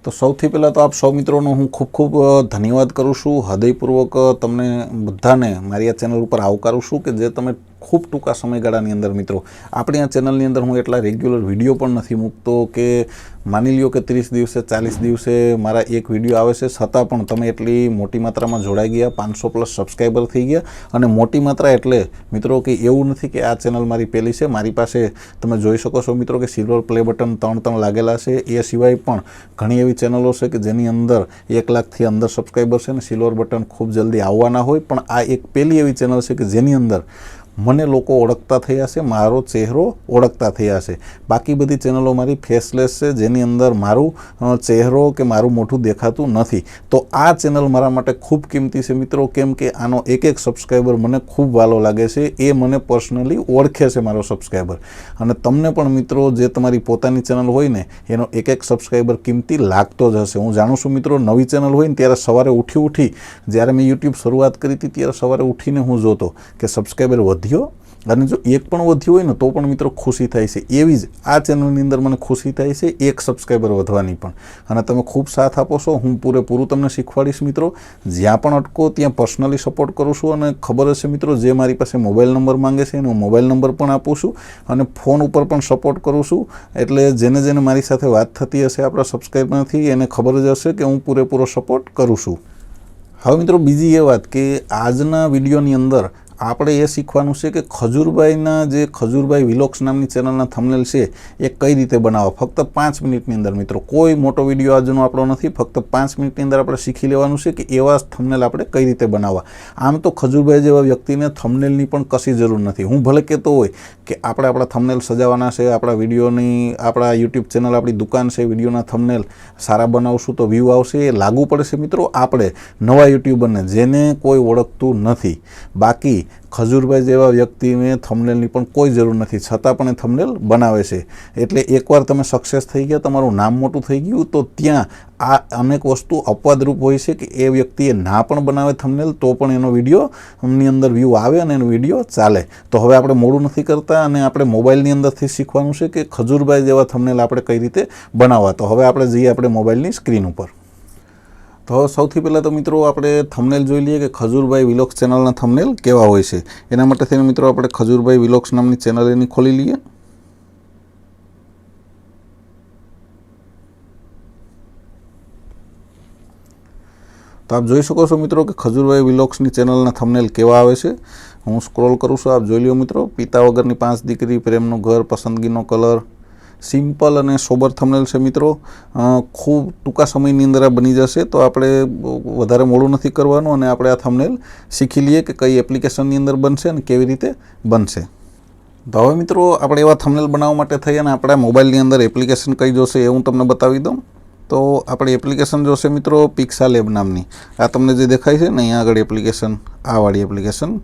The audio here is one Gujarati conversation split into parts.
तो સૌથી પહેલાં તો આપ સૌ મિત્રોનો હું ખૂબ ખૂબ ધન્યવાદ કરું છું, હૃદયપૂર્વક તમને બધાને મારી આ ચેનલ ઉપર આવકારું છું કે જે તમે ખૂબ ટૂંકા સમયગાળાની અંદર મિત્રો આપણી આ ચેનલની અંદર હું એટલા રેગ્યુલર વિડીયો પણ નથી મૂકતો કે માની લ્યો કે 30 દિવસે 40 દિવસે મારા એક વિડીયો આવે છે, છતાં પણ તમે એટલી મોટી માત્રામાં જોડાઈ ગયા, 500 પ્લસ સબસ્ક્રાઈબર થઈ ગયા. અને મોટી માત્રા એટલે મિત્રો કે એવું નથી કે આ ચેનલ મારી પહેલી છે. મારી પાસે તમે જોઈ શકો છો મિત્રો કે સિલ્વર પ્લે બટન 3 લાગેલા છે. એ સિવાય પણ ઘણી એવી ચેનલો છે કે જેની અંદર 1 લાખથી અંદર સબસ્ક્રાઈબર છે અને સિલ્વર બટન ખૂબ જલ્દી આવવાના હોય, પણ આ એક પહેલી એવી ચેનલ છે કે જેની અંદર મને લોકો ઓળખતા થયા છે, મારો ચહેરો ઓળખતા થયા છે. બાકી બધી ચેનલો મારી ફેસલેસ છે, જેની અંદર મારું ચહેરો કે મારું મોઢું દેખાતું નથી. તો આ ચેનલ મારા માટે ખૂબ કિંમતી છે મિત્રો, કેમ કે આનો એક સબસ્ક્રાઈબર મને ખૂબ વાલો લાગે છે. એ મને પર્સનલી ઓળખે છે મારો સબસ્ક્રાઈબર. અને તમને પણ મિત્રો જે તમારી પોતાની ચેનલ હોય ને એનો એક સબસ્ક્રાઈબર કિંમતી લાગતો જ હશે. હું જાણું છું મિત્રો, નવી ચેનલ હોય ને ત્યારે સવારે ઉઠી જ્યારે મેં યુટ્યુબ શરૂઆત કરી હતી ત્યારે સવારે ઉઠીને હું જોતો કે સબસ્ક્રાઈબર વધ્યો, અને જો એક પણ વધ્યું હોય ને તો પણ મિત્રો ખુશી થાય છે. એવી જ આ ચેનલની અંદર મને ખુશી થાય છે એક સબસ્ક્રાઈબર વધવાની પણ. અને તમે ખૂબ સાથ આપો છો. હું પૂરેપૂરું તમને શીખવાડીશ મિત્રો. જ્યાં પણ અટકો ત્યાં પર્સનલી સપોર્ટ કરું છું. અને ખબર હશે મિત્રો, જે મારી પાસે મોબાઈલ નંબર માંગે છે એનો મોબાઈલ નંબર પણ આપું છું અને ફોન ઉપર પણ સપોર્ટ કરું છું. એટલે જેને મારી સાથે વાત થતી હશે આપણા સબસ્ક્રાઈબરથી એને ખબર જ હશે કે હું પૂરેપૂરો સપોર્ટ કરું છું. હવે મિત્રો બીજી એ વાત કે આજના વિડીયોની અંદર આપણે એ શીખવાનું છે કે ખજૂરભાઈના જે ખજૂરભાઈ વિલોક્સ નામની ચેનલના થંબનેલ છે એ કઈ રીતે બનાવવા. ફક્ત 5 મિનિટની અંદર મિત્રો, કોઈ મોટો વિડીયો આજનો આપણો નથી. ફક્ત 5 મિનિટની અંદર આપણે શીખી લેવાનું છે કે એવા થંબનેલ આપણે કઈ રીતે બનાવવા. આમ તો ખજૂરભાઈ જેવા વ્યક્તિને થંબનેલની પણ કશી જરૂર નથી. હું ભલે કહેતો હોય કે આપણે આપણા થંબનેલ સજાવવાના છે, આપણા વિડીયોની, આપણા યુટ્યુબ ચેનલ આપણી દુકાન છે, વિડીયોના થંબનેલ સારા બનાવશું તો વ્યૂ આવશે. એ લાગુ પડે છે મિત્રો આપણે નવા યુટ્યુબરને જેને કોઈ ઓળખતું નથી. બાકી ખજૂરભાઈ જેવા વ્યક્તિને થંબનેલની પણ કોઈ જરૂર નથી, છતાં પણ એ થંબનેલ બનાવે છે. એટલે એકવાર તમે સક્સેસ થઈ ગયા, તમારું નામ મોટું થઈ ગયું, તો ત્યાં આ અનેક વસ્તુ અપવાદરૂપ હોય છે કે એ વ્યક્તિએ ના પણ બનાવે થંબનેલ તો પણ એનો વિડીયોની અંદર વ્યૂ આવે અને એનો વિડીયો ચાલે. તો હવે આપણે મોડું નથી કરતા અને આપણે મોબાઈલની અંદરથી શીખવાનું છે કે ખજૂરભાઈ જેવા થંબનેલ આપણે કઈ રીતે બનાવવા. તો હવે આપણે જઈએ આપણે મોબાઈલની સ્ક્રીન ઉપર. તો સૌથી પહેલાં તો મિત્રો આપણે થંબનેલ જોઈ લઈએ કે ખજૂરભાઈ વિલોક્સ ચેનલના થંબનેલ કેવા હોય છે. એના માટે થઈને મિત્રો આપણે ખજૂરભાઈ વિલોક્સ નામની ચેનલ એની ખોલી લઈએ. તો આપ જોઈ શકો છો મિત્રો કે ખજૂરભાઈ વિલોક્સની ચેનલના થંબનેલ કેવા આવે છે. હું સ્ક્રોલ કરું છું, આપ જોઈ લો મિત્રો. પિતા વગરની 5 દીકરી, પ્રેમનું ઘર, પસંદગીનો કલર, સિમ્પલ અને સોબર થંબનેલ છે મિત્રો. ખૂબ ટૂંકા સમયની અંદર આ બની જશે. તો આપણે વધારે મોડું નથી કરવાનું અને આપણે આ થંબનેલ શીખી લઈએ કે કઈ એપ્લિકેશનની અંદર બનશે અને કેવી રીતે બનશે. તો હવે મિત્રો આપણે એવા થંબનેલ બનાવવા માટે થઈ અને આપણા મોબાઈલની અંદર એપ્લિકેશન કઈ જોશે એ હું તમને બતાવી દઉં. તો આપણી એપ્લિકેશન જોશે મિત્રો પિક્સેલેબ નામની. આ તમને જે દેખાય છે ને અહીંયા આગળ એપ્લિકેશન, આ વાળી એપ્લિકેશન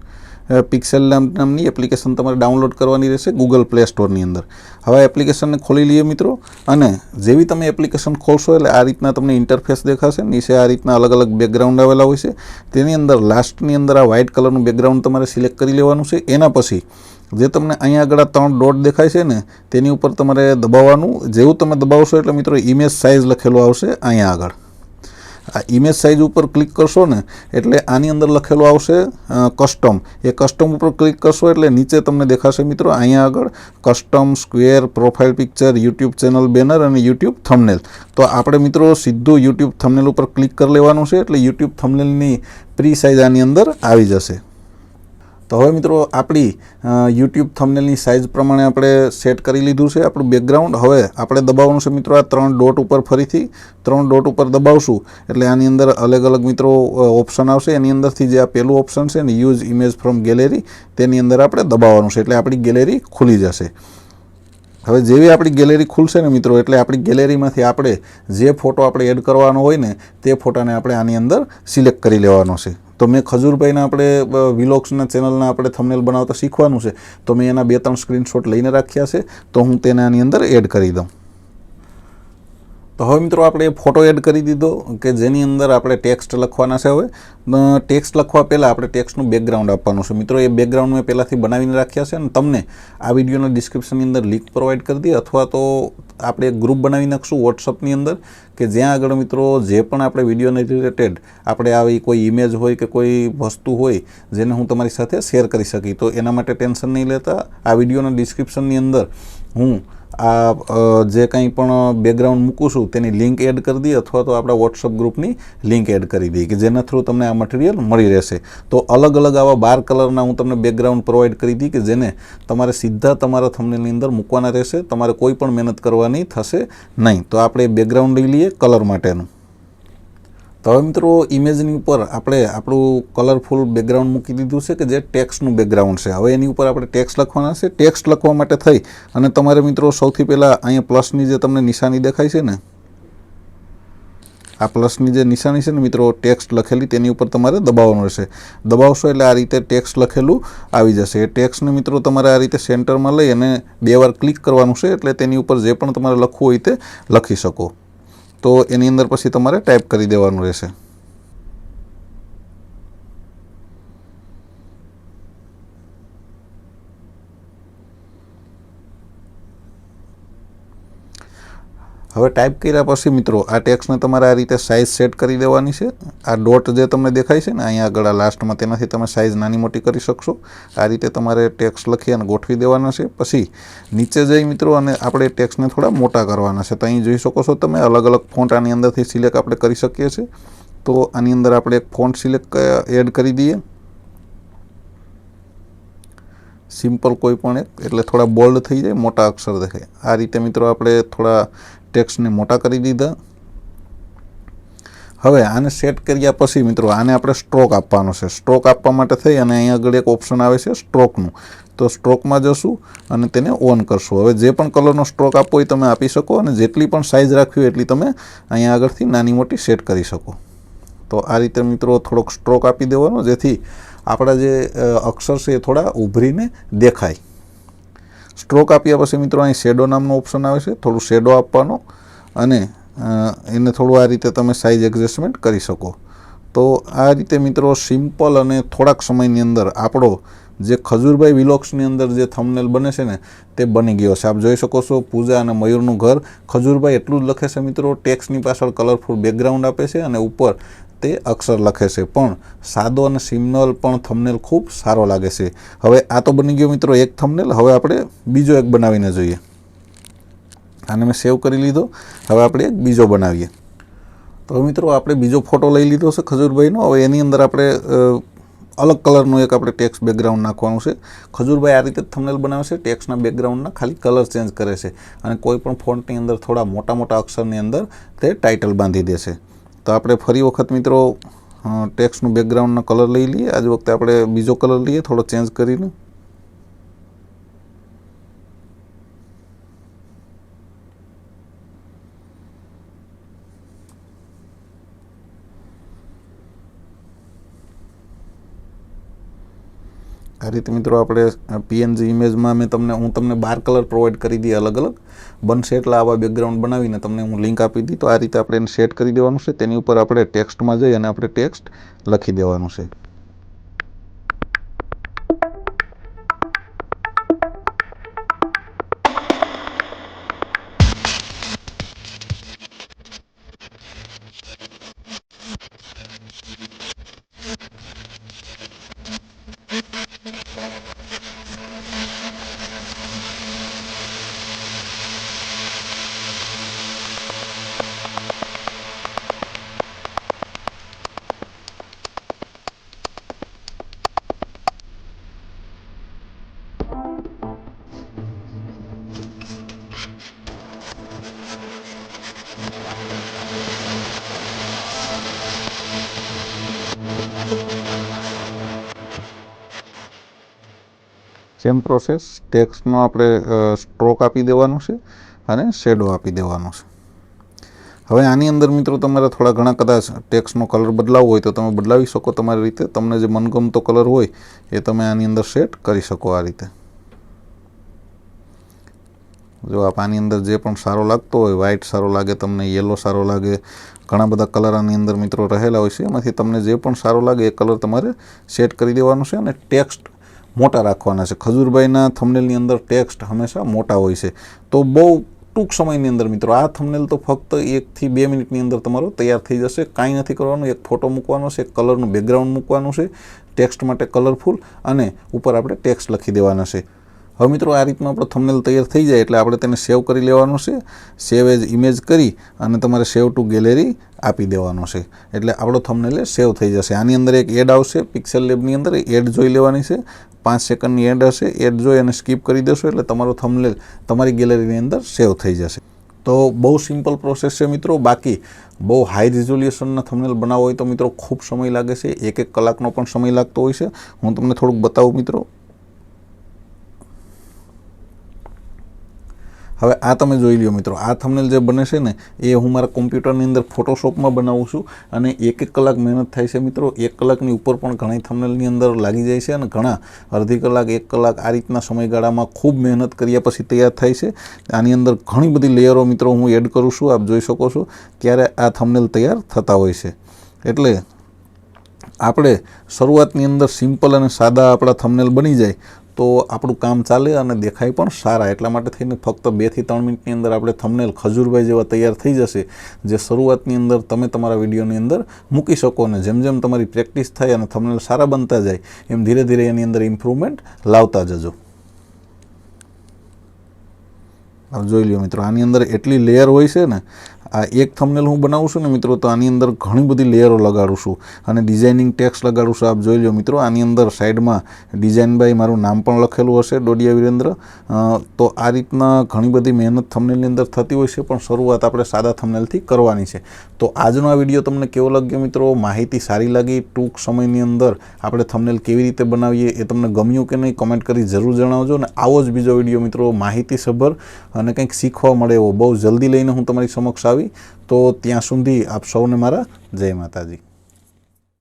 પિક્સેલેબ નામની એપ્લિકેશન તમારે ડાઉનલોડ કરવાની રહેશે ગૂગલ પ્લે સ્ટોરની અંદર. હવે એપ્લિકેશનને ખોલી લઈએ મિત્રો. અને જેવી તમે એપ્લિકેશન ખોલશો એટલે આ રીતના તમને ઇન્ટરફેસ દેખાશે. નીચે આ રીતના અલગ અલગ બેકગ્રાઉન્ડ આવેલા હોય છે. તેની અંદર લાસ્ટની અંદર આ વ્હાઇટ કલરનું બેકગ્રાઉન્ડ તમારે સિલેક્ટ કરી લેવાનું છે. એના પછી જે તમને અહીંયા આગળ 3 ડોટ દેખાય છે ને તેની ઉપર તમારે દબાવવાનું. જેવું તમે દબાવશો એટલે મિત્રો ઇમેજ સાઇઝ લખેલો આવશે અહીંયા આગળ. આ ઇમેજ સાઇઝ ઉપર ક્લિક કરશો ને એટલે આની અંદર લખેલું આવશે કસ્ટમ. એ કસ્ટમ ઉપર ક્લિક કરશો એટલે નીચે તમને દેખાશે મિત્રો અહીંયા આગળ custom, square, profile picture, YouTube channel banner અને યુટ્યુબ થંબનેલ. તો આપણે મિત્રો સીધું યુટ્યુબ થંબનેલ ઉપર ક્લિક કરી લેવાનું છે એટલે યુટ્યુબ થંબનેલની પ્રી સાઇઝ આની અંદર આવી જશે. તો હવે મિત્રો આપણી યુટ્યુબ થંબનેલની સાઇઝ પ્રમાણે આપણે સેટ કરી લીધું છે આપણું બેકગ્રાઉન્ડ. હવે આપણે દબાવવાનું છે મિત્રો આ 3 ડોટ ઉપર. ફરીથી 3 ડોટ ઉપર દબાવશું એટલે આની અંદર અલગ અલગ મિત્રો ઓપ્શન આવશે. એની અંદરથી જે આ પહેલું ઓપ્શન છે ને યુઝ ઇમેજ ફ્રોમ ગેલેરી, તેની અંદર આપણે દબાવવાનું છે એટલે આપણી ગેલેરી ખુલી જશે. હવે જેવી આપણી ગેલેરી ખુલશે ને મિત્રો એટલે આપણી ગેલેરીમાંથી આપણે જે ફોટો આપણે એડ કરવાનો હોય ને તે ફોટાને આપણે આની અંદર સિલેક્ટ કરી લેવાનો છે. તો મેં ખજૂરભાઈના આપણે વિલોક્સના ચેનલના આપણે થંબનેલ બનાવતા શીખવાનું છે. તો મેં એના 2-3 સ્ક્રીનશોટ લઈને રાખ્યા છે. તો હું તેને આની અંદર એડ કરી દઉં. તો હવે મિત્રો આપણે ફોટો એડ કરી દીધો કે જેની અંદર આપણે ટેક્સ્ટ લખવાના છે. હવે ટેક્સ્ટ લખવા પહેલાં આપણે ટેક્સ્ટનું બેકગ્રાઉન્ડ આપવાનું છે. મિત્રો એ બેકગ્રાઉન્ડ મેં પહેલાંથી બનાવીને રાખ્યા છે અને તમને આ વિડીયોના ડિસ્ક્રિપ્શનની અંદર લિંક પ્રોવાઈડ કરી દઈએ, અથવા તો આપણે એક ગ્રુપ બનાવી નાખશું વોટ્સઅપની અંદર કે જ્યાં આગળ મિત્રો જે પણ આપણે વિડીયોને રિલેટેડ આપણે આવી કોઈ ઇમેજ હોય કે કોઈ વસ્તુ હોય જેને હું તમારી સાથે શેર કરી શકી, તો એના માટે ટેન્શન નહીં લેતા. આ વિડીયોના ડિસ્ક્રિપ્શનની અંદર હું આ જે કંઈ પણ બેકગ્રાઉન્ડ મૂકું છું તેની લિંક એડ કરી દઈએ, અથવા તો આપણા વોટ્સઅપ ગ્રુપની લિંક એડ કરી દઈએ કે જેના થ્રુ તમને આ મટીરિયલ મળી રહેશે. તો અલગ અલગ આવા 12 કલરના હું તમને બેકગ્રાઉન્ડ પ્રોવાઈડ કરી દી કે જેને તમારે સીધા તમારા થંબનેલની અંદર મૂકવાના રહેશે. તમારે કોઈ પણ મહેનત કરવાની થશે નહીં. તો આપણે બેકગ્રાઉન્ડ લઈ લઈએ કલર માટેનું. તો હવે મિત્રો ઇમેજની ઉપર આપણે આપણું કલરફુલ બેકગ્રાઉન્ડ મૂકી દીધું છે કે જે ટેક્સ્ટનું બેકગ્રાઉન્ડ છે. હવે એની ઉપર આપણે ટેક્સ્ટ લખવાના છે. ટેક્સ્ટ લખવા માટે થઈ અને તમારે મિત્રો સૌથી પહેલાં અહીંયા પ્લસની જે તમને નિશાની દેખાય છે ને, આ પ્લસની જે નિશાની છે ને મિત્રો ટેક્સ્ટ લખેલી, તેની ઉપર તમારે દબાવવાનું રહેશે. દબાવશો એટલે આ રીતે ટેક્સ્ટ લખેલું આવી જશે. એ ટેક્સ્ટને મિત્રો તમારે આ રીતે સેન્ટરમાં લઈ અને 2 વાર ક્લિક કરવાનું છે, એટલે તેની ઉપર જે પણ તમારે લખવું હોય તે લખી શકો. તો એની અંદર પછી તમારે ટાઈપ કરી દેવાનું રહેશે. હવે ટાઈપ કર્યા પછી મિત્રો આ ટેક્સ્ટને તમારે આ રીતે સાઇઝ સેટ કરી દેવાની છે. આ ડોટ જે તમને દેખાય છે ને અહીંયા આગળ લાસ્ટમાં, તેનાથી તમે સાઇઝ નાની મોટી કરી શકશો. આ રીતે તમારે ટેક્સ્ટ લખી અને ગોઠવી દેવાના છે. પછી નીચે જઈ મિત્રો અને આપણે ટેક્સ્ટને થોડા મોટા કરવાના છે. તો અહીં જોઈ શકો છો તમે અલગ અલગ ફોન્ટ આની અંદરથી સિલેક્ટ આપણે કરી શકીએ છીએ. તો આની અંદર આપણે એક ફોન્ટ સિલેક્ટ એડ કરી દઈએ, સિમ્પલ કોઈ પણ એક, એટલે થોડા બોલ્ડ થઈ જાય, મોટા અક્ષર દેખાય. આ રીતે મિત્રો આપણે થોડા ટેક્સ્ટને મોટા કરી દીધા. હવે આને સેટ કર્યા પછી મિત્રો આને આપણે સ્ટ્રોક આપવાનો છે. સ્ટ્રોક આપવા માટે થઈ અને અહીંયા આગળ એક ઓપ્શન આવે છે સ્ટ્રોકનું. તો સ્ટ્રોકમાં જશું અને તેને ઓન કરશું. હવે જે પણ કલરનો સ્ટ્રોક આપવો હોય તમે આપી શકો, અને જેટલી પણ સાઇઝ રાખવી હોય એટલી તમે અહીંયા આગળથી નાની મોટી સેટ કરી શકો. તો આ રીતે મિત્રો થોડોક સ્ટ્રોક આપી દેવાનો, જેથી આપણા જે અક્ષર છે એ થોડા ઉભરીને દેખાય. સ્ટ્રોક આપ્યા પછી મિત્રો અહીં શેડો નામનો ઓપ્શન આવે છે. થોડું શેડો આપવાનો અને એને થોડું આ રીતે તમે સાઇઝ એડજસ્ટમેન્ટ કરી શકો. તો આ રીતે મિત્રો સિમ્પલ અને થોડાક સમયની અંદર આપણો જે ખજૂરભાઈ વિલોક્સની અંદર જે થંબનેલ બને છે ને તે બની ગયો છે. આપ જોઈ શકો છો પૂજા અને મયુરનું ઘર. ખજૂરભાઈ એટલું જ લખે છે મિત્રો, ટેક્સ્ટની પાછળ કલરફુલ બેકગ્રાઉન્ડ આપે છે અને ઉપર તે અક્ષર લખે છે. પણ સાદો અને સિમ્પલ પણ થંબનેલ ખૂબ સારો લાગે છે. હવે આ તો બની ગયો મિત્રો એક થંબનેલ. હવે આપણે બીજો એક બનાવીને જોઈએ. આને મેં સેવ કરી લીધો. હવે આપણે એક બીજો બનાવીએ. તો મિત્રો આપણે બીજો ફોટો લઈ લીધો છે ખજૂરભાઈનો. હવે એની અંદર આપણે અલગ કલરનું એક આપણે ટેક્સ્ટ બેકગ્રાઉન્ડ નાખવાનું છે. ખજૂરભાઈ આ રીતે થંબનેલ બનાવે છે, ટેક્સ્ટના બેકગ્રાઉન્ડના ખાલી કલર ચેન્જ કરે છે અને કોઈ પણ ફોન્ટની અંદર થોડા મોટા મોટા અક્ષરની અંદર તે ટાઇટલ બાંધી દે છે. તો આપણે ફરી વખત મિત્રો ટેક્સ્ટનું બેકગ્રાઉન્ડનો કલર લઈ લઈએ. આજ વખતે આપણે બીજો કલર લઈએ થોડો ચેન્જ કરીને. આ રીતે મિત્રો આપણે પીએનજી ઇમેજમાં હું તમને 12 કલર પ્રોવાઈડ કરી દઈએ અલગ અલગ. બનશે એટલે આવા બેકગ્રાઉન્ડ બનાવીને તમને હું લિંક આપી દી. તો આ રીતે આપણે એને સેટ કરી દેવાનું છે. તેની ઉપર આપણે ટેક્સ્ટમાં જઈ અને આપણે ટેક્સ્ટ લખી દેવાનું છે. સેમ પ્રોસેસ, ટેક્સ્ટનો આપણે સ્ટ્રોક આપી દેવાનું છે અને શેડો આપી દેવાનો છે. હવે આની અંદર મિત્રો તમારે થોડા ઘણા કદાચ ટેક્સ્ટનો કલર બદલાવવો હોય તો તમે બદલાવી શકો તમારી રીતે. તમને જે મનગમતો કલર હોય એ તમે આની અંદર સેટ કરી શકો આ રીતે. જો આની અંદર જે પણ સારો લાગતો હોય, વ્હાઇટ સારો લાગે તમને, યલો સારો લાગે, ઘણા બધા કલર આની અંદર મિત્રો રહેલા હોય છે. એમાંથી તમને જે પણ સારો લાગે એ કલર તમારે સેટ કરી દેવાનો છે અને ટેક્સ્ટ મોટા રાખવાના છે. ખજૂરભાઈના થંબનેલની અંદર ટેક્સ્ટ હંમેશા મોટા હોય છે. તો બહુ ટૂંક સમયની અંદર મિત્રો આ થંબનેલ તો ફક્ત 1 થી 2 મિનિટની અંદર તમારો તૈયાર થઈ જશે. કાંઈ નથી કરવાનું, એક ફોટો મૂકવાનો છે, એક કલરનું બેકગ્રાઉન્ડ મૂકવાનું છે, ટેક્સ્ટ માટે કલરફુલ, અને ઉપર આપણે ટેક્સ્ટ લખી દેવાના છે. હવે મિત્રો આ રીતનું આપણો થંબનેલ તૈયાર થઈ જાય એટલે આપણે તેને સેવ કરી લેવાનું છે. સેવ એઝ ઇમેજ કરી અને તમારે સેવ ટુ ગેલેરી આપી દેવાનો છે એટલે આપણો થંબનેલ સેવ થઈ જશે. આની અંદર એક એડ આવશે પિક્સેલ લેબની અંદર, એડ જોઈ લેવાની છે. 5 સેકન્ડની એડ હશે, એડ જોઈ અને સ્કીપ કરી દેશો એટલે તમારો થંબનેલ તમારી ગેલેરીની અંદર સેવ થઈ જશે. તો બહુ સિમ્પલ પ્રોસેસ છે મિત્રો. બાકી બહુ હાઈ રિઝોલ્યુશનના થંબનેલ બનાવવો હોય તો મિત્રો ખૂબ સમય લાગે છે, 1 કલાકનો પણ સમય લાગતો હોય છે. હું તમને થોડુંક બતાવું મિત્રો. હવે આ તમે જોઈ લ્યો મિત્રો, આ થંબનેલ જે બને છે ને એ હું મારા કોમ્પ્યુટરની અંદર ફોટોશોપમાં બનાવું છું અને 1 કલાક મહેનત થાય છે મિત્રો. 1 કલાકની ઉપર પણ ઘણી થંબનેલની અંદર લાગી જાય છે અને ઘણા અડધી કલાક 1 કલાક આ રીતના સમયગાળામાં ખૂબ મહેનત કર્યા પછી તૈયાર થાય છે. આની અંદર ઘણી બધી લેયરો મિત્રો હું એડ કરું છું, આપ જોઈ શકો છો. ત્યારે આ થંબનેલ તૈયાર થતા હોય છે. એટલે આપણે શરૂઆતની અંદર સિમ્પલ અને સાદા આપણા થંબનેલ બની જાય તો આપણું કામ ચાલે અને દેખાય પણ સારા. એટલા માટે થઈને ફક્ત 2 થી 3 મિનિટની અંદર આપણે થંબનેલ ખજૂરભાઈ જેવા તૈયાર થઈ જશે, જે શરૂઆતની અંદર તમે તમારા વિડીયોની અંદર મૂકી શકો. અને જેમ જેમ તમારી પ્રેક્ટિસ થાય અને થંબનેલ સારા બનતા જાય એમ ધીરે ધીરે એની અંદર ઇમ્પ્રુવમેન્ટ લાવતા જજો. જોઈ લ્યો મિત્રો, આની અંદર એટલી લેયર હોય છે ને. આ એક થંબનેલ હું બનાવું છું ને મિત્રો તો આની અંદર ઘણી બધી લેયરો લગાડું છું અને ડિઝાઇનિંગ ટેક્સ્ટ લગાડું છું. આપ જોઈ લો મિત્રો, આની અંદર સાઈડમાં ડિઝાઇન બાય મારું નામ પણ લખેલું હશે, ડોડિયા વિરેન્દ્ર. તો આ રીતના ઘણી બધી મહેનત થંબનેલની અંદર થતી હોય છે, પણ શરૂઆત આપણે સાદા થંબનેલથી કરવાની છે. તો આજનો આ વિડીયો તમને કેવો લાગ્યો મિત્રો? માહિતી સારી લાગી? ટૂંક સમયની અંદર આપણે થંબનેલ કેવી રીતે બનાવીએ એ તમને ગમ્યું કે નહીં કમેન્ટ કરી જરૂર જણાવજો. અને આવો જ બીજો વિડીયો મિત્રો માહિતીસભર અને કંઈક શીખવા મળે એવો બહુ જલ્દી લઈને હું તમારી સમક્ષ આવી. તો ત્યાં સુધી આપ સૌને મારા જય માતાજી.